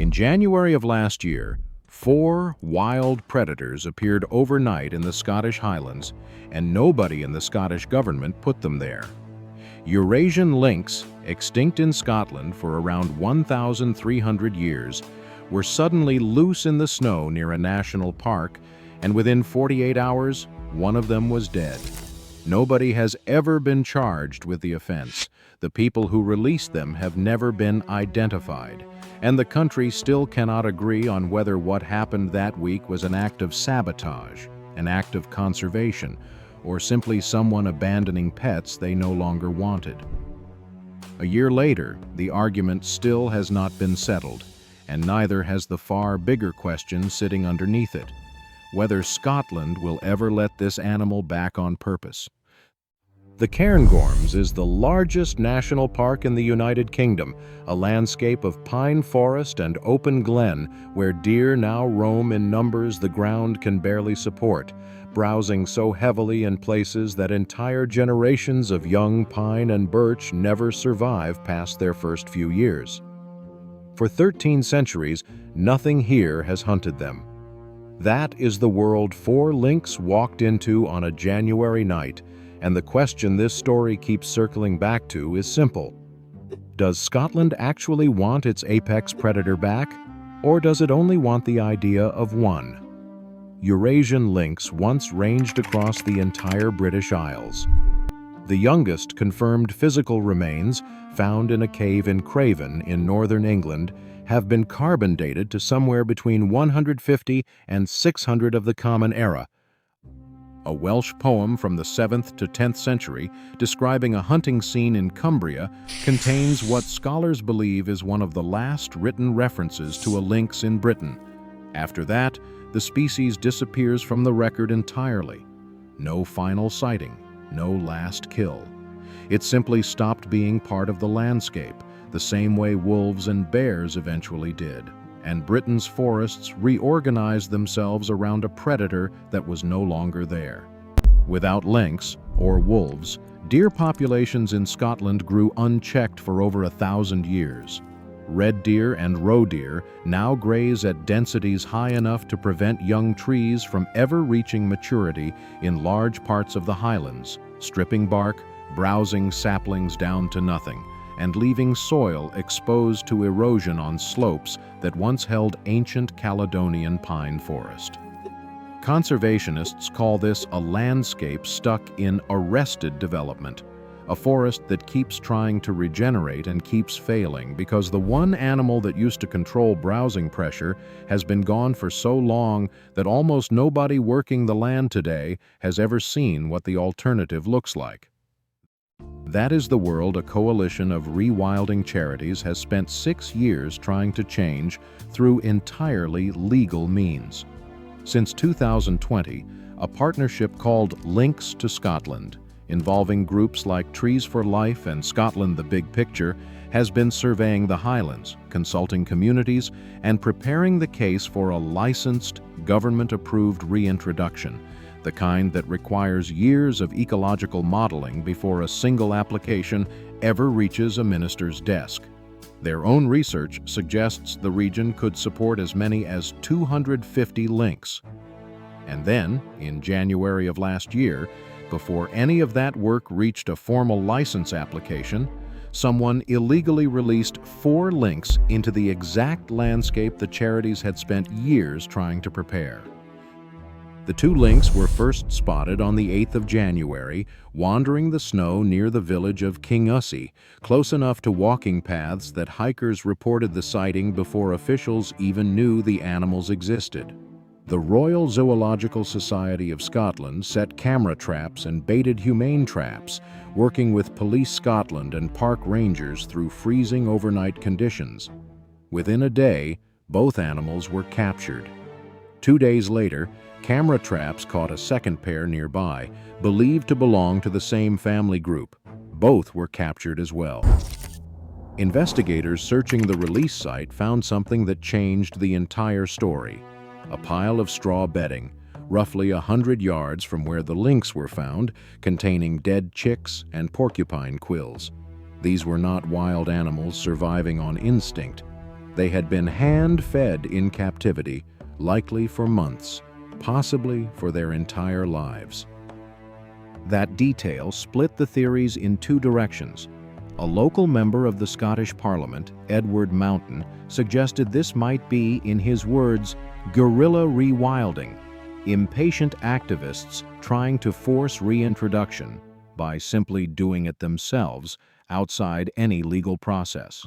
In January of last year, 4 wild predators appeared overnight in the Scottish Highlands, and nobody in the Scottish government put them there. Eurasian lynx, extinct in Scotland for around 1,300 years, were suddenly loose in the snow near a national park, and within 48 hours, one of them was dead. Nobody has ever been charged with the offense. The people who released them have never been identified, and the country still cannot agree on whether what happened that week was an act of sabotage, an act of conservation, or simply someone abandoning pets they no longer wanted. A year later, the argument still has not been settled, and neither has the far bigger question sitting underneath it: whether Scotland will ever let this animal back on purpose. The Cairngorms is the largest national park in the United Kingdom, a landscape of pine forest and open glen where deer now roam in numbers the ground can barely support, browsing so heavily in places that entire generations of young pine and birch never survive past their first few years. For 13 centuries, nothing here has hunted them. That is the world 4 lynx walked into on a January night, and the question this story keeps circling back to is simple. Does Scotland actually want its apex predator back, or does it only want the idea of one? Eurasian lynx once ranged across the entire British Isles. The youngest confirmed physical remains, found in a cave in Craven in northern England, have been carbon dated to somewhere between 150 and 600 of the Common Era. A Welsh poem from the 7th to 10th century describing a hunting scene in Cumbria contains what scholars believe is one of the last written references to a lynx in Britain. After that, the species disappears from the record entirely. No final sighting, no last kill. It simply stopped being part of the landscape, the same way wolves and bears eventually did, and Britain's forests reorganized themselves around a predator that was no longer there. Without lynx, or wolves, deer populations in Scotland grew unchecked for over 1,000 years. Red deer and roe deer now graze at densities high enough to prevent young trees from ever reaching maturity in large parts of the Highlands, stripping bark, browsing saplings down to nothing, and leaving soil exposed to erosion on slopes that once held ancient Caledonian pine forest. Conservationists call this a landscape stuck in arrested development, a forest that keeps trying to regenerate and keeps failing because the one animal that used to control browsing pressure has been gone for so long that almost nobody working the land today has ever seen what the alternative looks like. That is the world a coalition of rewilding charities has spent 6 years trying to change through entirely legal means. Since 2020, a partnership called Links to Scotland, involving groups like Trees for Life and Scotland the Big Picture, has been surveying the Highlands, consulting communities, and preparing the case for a licensed, government-approved reintroduction, the kind that requires years of ecological modeling before a single application ever reaches a minister's desk. Their own research suggests the region could support as many as 250 lynx. And then, in January of last year, before any of that work reached a formal license application, someone illegally released 4 lynx into the exact landscape the charities had spent years trying to prepare. The 2 lynx were first spotted on the 8th of January, wandering the snow near the village of Kingussy, close enough to walking paths that hikers reported the sighting before officials even knew the animals existed. The Royal Zoological Society of Scotland set camera traps and baited humane traps, working with Police Scotland and park rangers through freezing overnight conditions. Within a day, both animals were captured. 2 days later, camera traps caught a second pair nearby, believed to belong to the same family group. Both were captured as well. Investigators searching the release site found something that changed the entire story: a pile of straw bedding, roughly 100 yards from where the lynx were found, containing dead chicks and porcupine quills. These were not wild animals surviving on instinct. They had been hand-fed in captivity, likely for months, possibly for their entire lives. That detail split the theories in two directions. A local member of the Scottish Parliament, Edward Mountain, suggested this might be, in his words, guerrilla rewilding, impatient activists trying to force reintroduction by simply doing it themselves outside any legal process.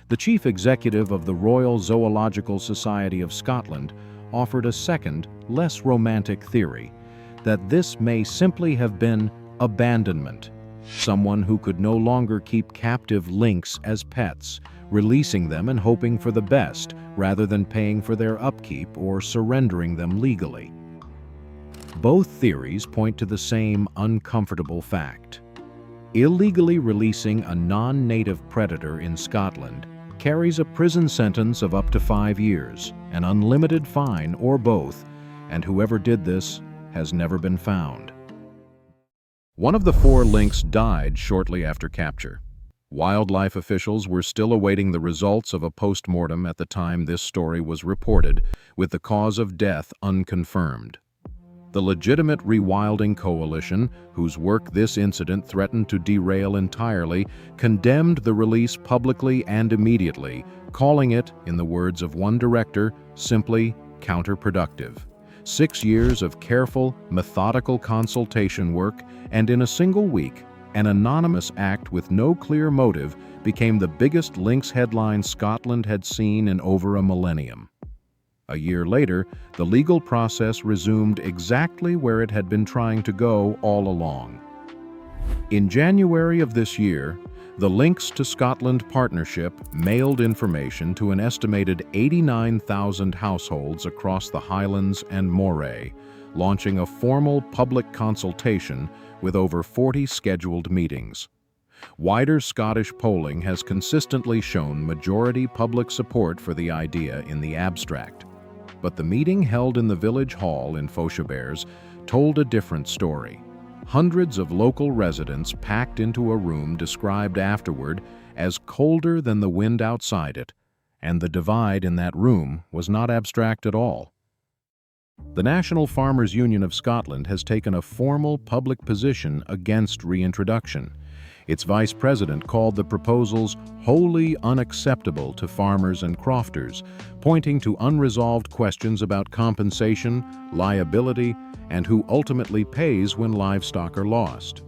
The chief executive of the Royal Zoological Society of Scotland offered a second, less romantic theory, that this may simply have been abandonment, someone who could no longer keep captive lynx as pets, releasing them and hoping for the best rather than paying for their upkeep or surrendering them legally. Both theories point to the same uncomfortable fact. Illegally releasing a non-native predator in Scotland carries a prison sentence of up to 5 years, an unlimited fine, or both, and whoever did this has never been found. One of the 4 lynx died shortly after capture. Wildlife officials were still awaiting the results of a post-mortem at the time this story was reported, with the cause of death unconfirmed. The legitimate rewilding coalition, whose work this incident threatened to derail entirely, condemned the release publicly and immediately, calling it, in the words of one director, simply counterproductive. 6 years of careful, methodical consultation work, and in a single week, an anonymous act with no clear motive became the biggest lynx headline Scotland had seen in over a millennium. A year later, the legal process resumed exactly where it had been trying to go all along. In January of this year, the Lynx to Scotland Partnership mailed information to an estimated 89,000 households across the Highlands and Moray, launching a formal public consultation with over 40 scheduled meetings. Wider Scottish polling has consistently shown majority public support for the idea in the abstract. But the meeting held in the village hall in Faucheber's told a different story. Hundreds of local residents packed into a room described afterward as colder than the wind outside it, and the divide in that room was not abstract at all. The National Farmers Union of Scotland has taken a formal public position against reintroduction. Its vice president called the proposals wholly unacceptable to farmers and crofters, pointing to unresolved questions about compensation, liability, and who ultimately pays when livestock are lost.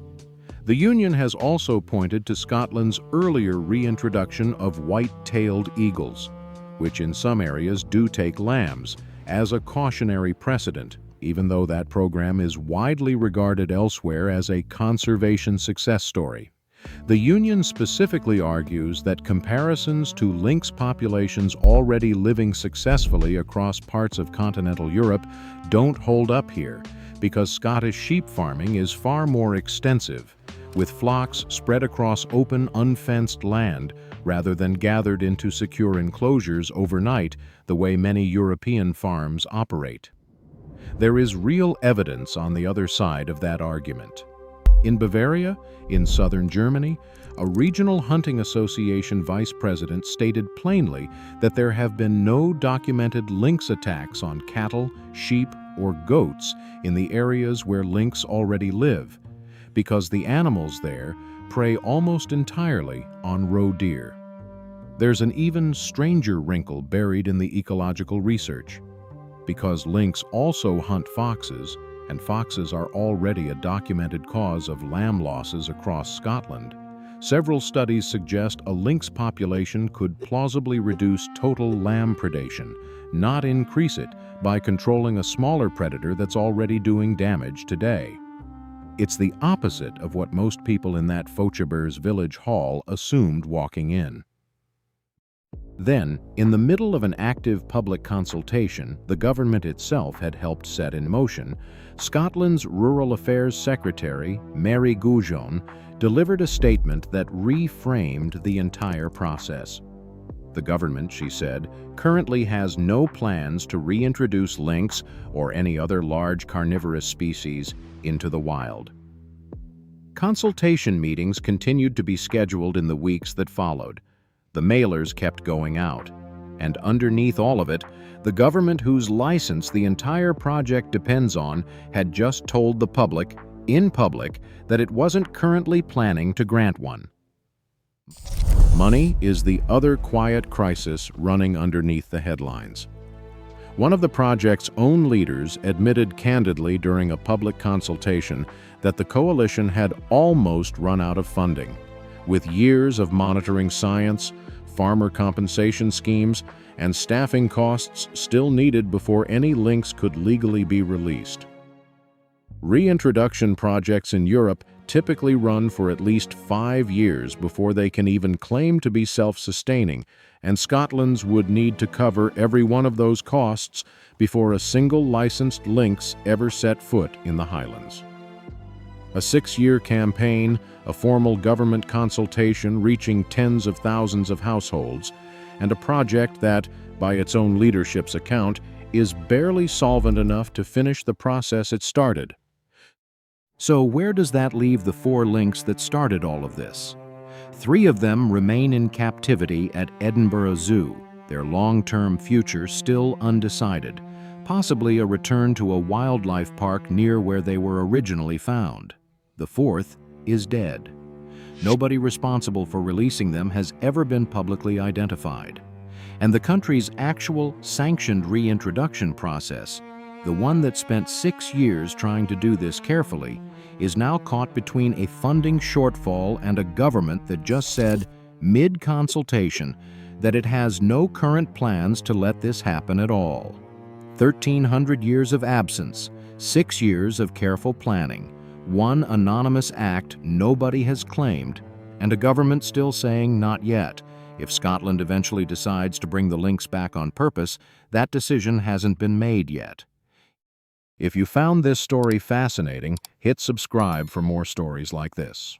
The union has also pointed to Scotland's earlier reintroduction of white-tailed eagles, which in some areas do take lambs, as a cautionary precedent, even though that program is widely regarded elsewhere as a conservation success story. The union specifically argues that comparisons to lynx populations already living successfully across parts of continental Europe don't hold up here, because Scottish sheep farming is far more extensive, with flocks spread across open, unfenced land rather than gathered into secure enclosures overnight the way many European farms operate. There is real evidence on the other side of that argument. In Bavaria, in southern Germany, a regional hunting association vice president stated plainly that there have been no documented lynx attacks on cattle, sheep, or goats in the areas where lynx already live, because the animals there prey almost entirely on roe deer. There's an even stranger wrinkle buried in the ecological research. Because lynx also hunt foxes, and foxes are already a documented cause of lamb losses across Scotland, several studies suggest a lynx population could plausibly reduce total lamb predation, not increase it, by controlling a smaller predator that's already doing damage today. It's the opposite of what most people in that Faucheber's village hall assumed walking in. Then, in the middle of an active public consultation the government itself had helped set in motion, Scotland's Rural Affairs Secretary, Mary Goujon, delivered a statement that reframed the entire process. The government, she said, currently has no plans to reintroduce lynx or any other large carnivorous species into the wild. Consultation meetings continued to be scheduled in the weeks that followed. The mailers kept going out. And underneath all of it, the government whose license the entire project depends on had just told the public, in public, that it wasn't currently planning to grant one. Money is the other quiet crisis running underneath the headlines. One of the project's own leaders admitted candidly during a public consultation that the coalition had almost run out of funding. With years of monitoring science, farmer compensation schemes, and staffing costs still needed before any lynx could legally be released. Reintroduction projects in Europe typically run for at least 5 years before they can even claim to be self-sustaining, and Scotland's would need to cover every one of those costs before a single licensed lynx ever set foot in the Highlands. A 6-year campaign, a formal government consultation reaching tens of thousands of households, and a project that, by its own leadership's account, is barely solvent enough to finish the process it started. So where does that leave the 4 lynx that started all of this? 3 of them remain in captivity at Edinburgh Zoo, their long-term future still undecided, possibly a return to a wildlife park near where they were originally found. The 4th is dead. Nobody responsible for releasing them has ever been publicly identified. And the country's actual sanctioned reintroduction process, the one that spent 6 years trying to do this carefully, is now caught between a funding shortfall and a government that just said, mid-consultation, that it has no current plans to let this happen at all. 1,300 years of absence, 6 years of careful planning, one anonymous act nobody has claimed, and a government still saying not yet. If Scotland eventually decides to bring the lynx back on purpose, that decision hasn't been made yet. If you found this story fascinating, hit subscribe for more stories like this.